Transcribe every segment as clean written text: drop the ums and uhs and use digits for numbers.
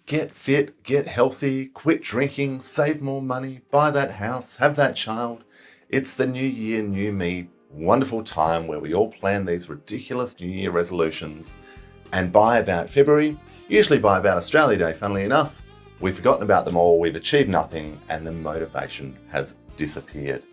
get fit, get healthy, quit drinking, save more money, buy that house, have that child. It's the new year, new me, wonderful time where we all plan these ridiculous New Year resolutions. And by about February, usually by about Australia Day, funnily enough, we've forgotten about them all, we've achieved nothing, and the motivation has disappeared.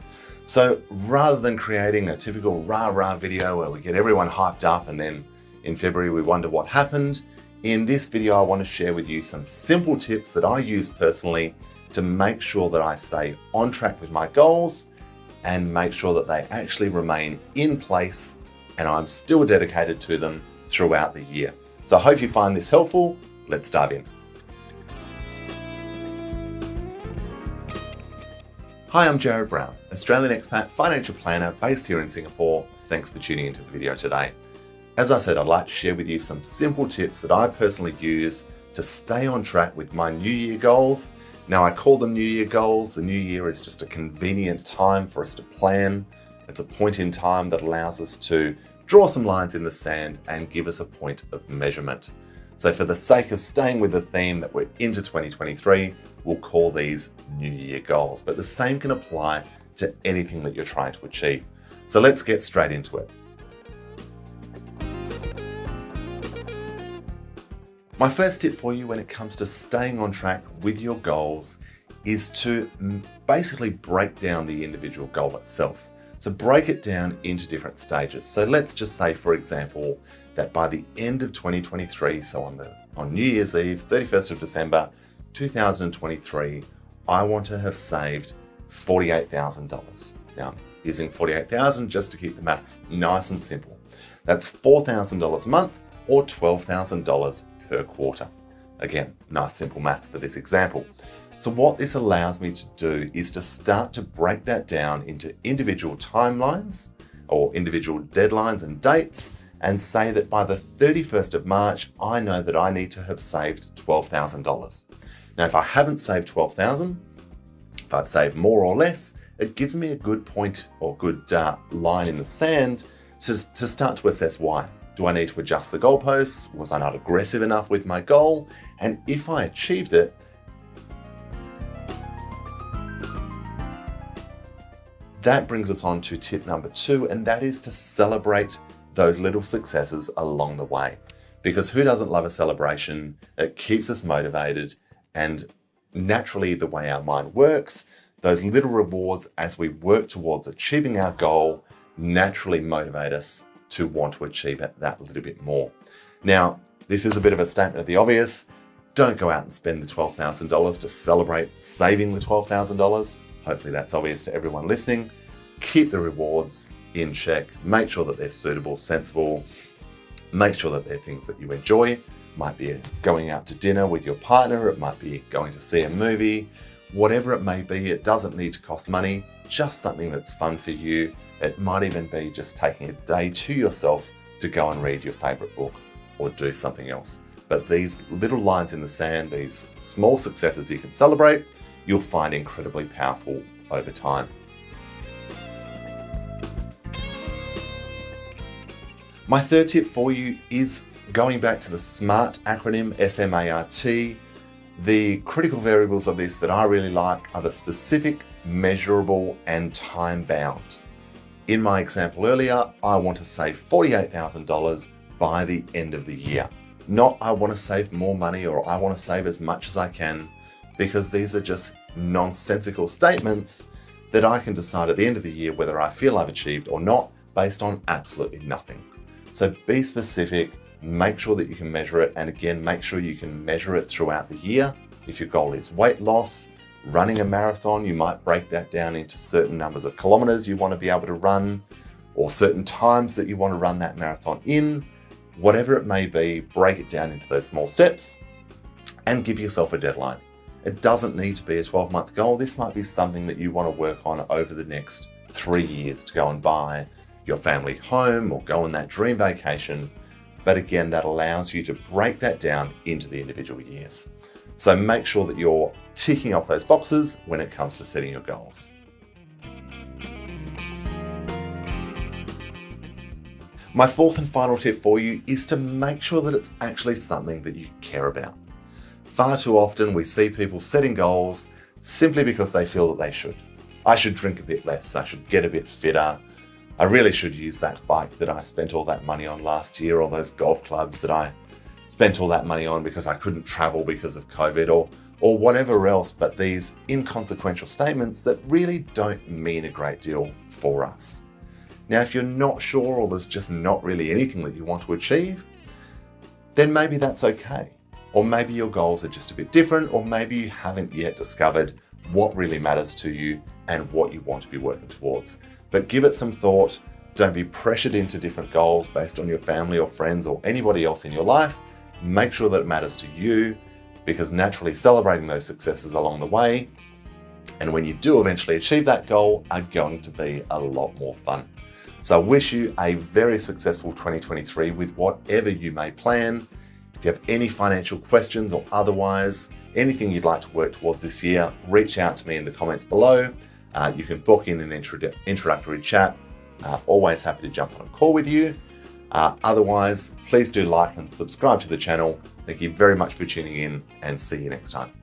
So rather than creating a typical rah-rah video where we get everyone hyped up and then in February we wonder what happened, in this video I want to share with you some simple tips that I use personally to make sure that I stay on track with my goals and make sure that they actually remain in place and I'm still dedicated to them throughout the year. So I hope you find this helpful. Let's dive in. Hi, I'm Jarrad Brown, Australian expat financial planner based here in Singapore. Thanks for tuning into the video today. As I said, I'd like to share with you some simple tips that I personally use to stay on track with my New Year goals. Now, I call them New Year goals. The New Year is just a convenient time for us to plan. It's a point in time that allows us to draw some lines in the sand and give us a point of measurement. So for the sake of staying with the theme that we're into 2023, we'll call these New Year goals, but the same can apply to anything that you're trying to achieve. So let's get straight into it. My first tip for you when it comes to staying on track with your goals is to basically break down the individual goal itself. So break it down into different stages. So let's just say, for example, that by the end of 2023, so on New Year's Eve, 31st of December, 2023, I want to have saved $48,000. Now, I'm using $48,000 just to keep the maths nice and simple. That's $4,000 a month or $12,000 per quarter. Again, nice simple maths for this example. So what this allows me to do is to start to break that down into individual timelines or individual deadlines and dates and say that by the 31st of March, I know that I need to have saved $12,000. Now, if I haven't saved $12,000, if I've saved more or less, it gives me a good point or good line in the sand to start to assess why. Do I need to adjust the goalposts? Was I not aggressive enough with my goal? And if I achieved it, that brings us on to tip number 2, and that is to celebrate those little successes along the way. Because who doesn't love a celebration? It keeps us motivated, and naturally the way our mind works, those little rewards as we work towards achieving our goal naturally motivate us to want to achieve it that little bit more. Now, this is a bit of a statement of the obvious. Don't go out and spend the $12,000 to celebrate saving the $12,000. Hopefully that's obvious to everyone listening. Keep the rewards in check. Make sure that they're suitable, sensible. Make sure that they're things that you enjoy. Might be going out to dinner with your partner. It might be going to see a movie. Whatever it may be, it doesn't need to cost money. Just something that's fun for you. It might even be just taking a day to yourself to go and read your favorite book or do something else. But these little lines in the sand, these small successes you can celebrate, you'll find incredibly powerful over time. My third tip for you is going back to the SMART acronym, S-M-A-R-T. The critical variables of this that I really like are the specific, measurable, and time-bound. In my example earlier, I want to save $48,000 by the end of the year. Not I want to save more money or I want to save as much as I can, because these are just nonsensical statements that I can decide at the end of the year whether I feel I've achieved or not based on absolutely nothing. So be specific, make sure that you can measure it, and again, make sure you can measure it throughout the year. If your goal is weight loss, running a marathon, you might break that down into certain numbers of kilometers you want to be able to run, or certain times that you want to run that marathon in. Whatever it may be, break it down into those small steps and give yourself a deadline. It doesn't need to be a 12-month goal. This might be something that you want to work on over the next 3 years to go and buy your family home or go on that dream vacation. But again, that allows you to break that down into the individual years. So make sure that you're ticking off those boxes when it comes to setting your goals. My fourth and final tip for you is to make sure that it's actually something that you care about. Far too often we see people setting goals simply because they feel that they should. I should drink a bit less, I should get a bit fitter, I really should use that bike that I spent all that money on last year, or those golf clubs that I spent all that money on because I couldn't travel because of COVID, or whatever else, but these inconsequential statements that really don't mean a great deal for us. Now, if you're not sure, or there's just not really anything that you want to achieve, then maybe that's okay. Or maybe your goals are just a bit different, or maybe you haven't yet discovered what really matters to you and what you want to be working towards. But give it some thought. Don't be pressured into different goals based on your family or friends or anybody else in your life. Make sure that it matters to you, because naturally celebrating those successes along the way, and when you do eventually achieve that goal, are going to be a lot more fun. So I wish you a very successful 2023 with whatever you may plan. If you have any financial questions or otherwise, anything you'd like to work towards this year, reach out to me in the comments below. You can book in an introductory chat. Always happy to jump on a call with you. Otherwise, please do like and subscribe to the channel. Thank you very much for tuning in, and see you next time.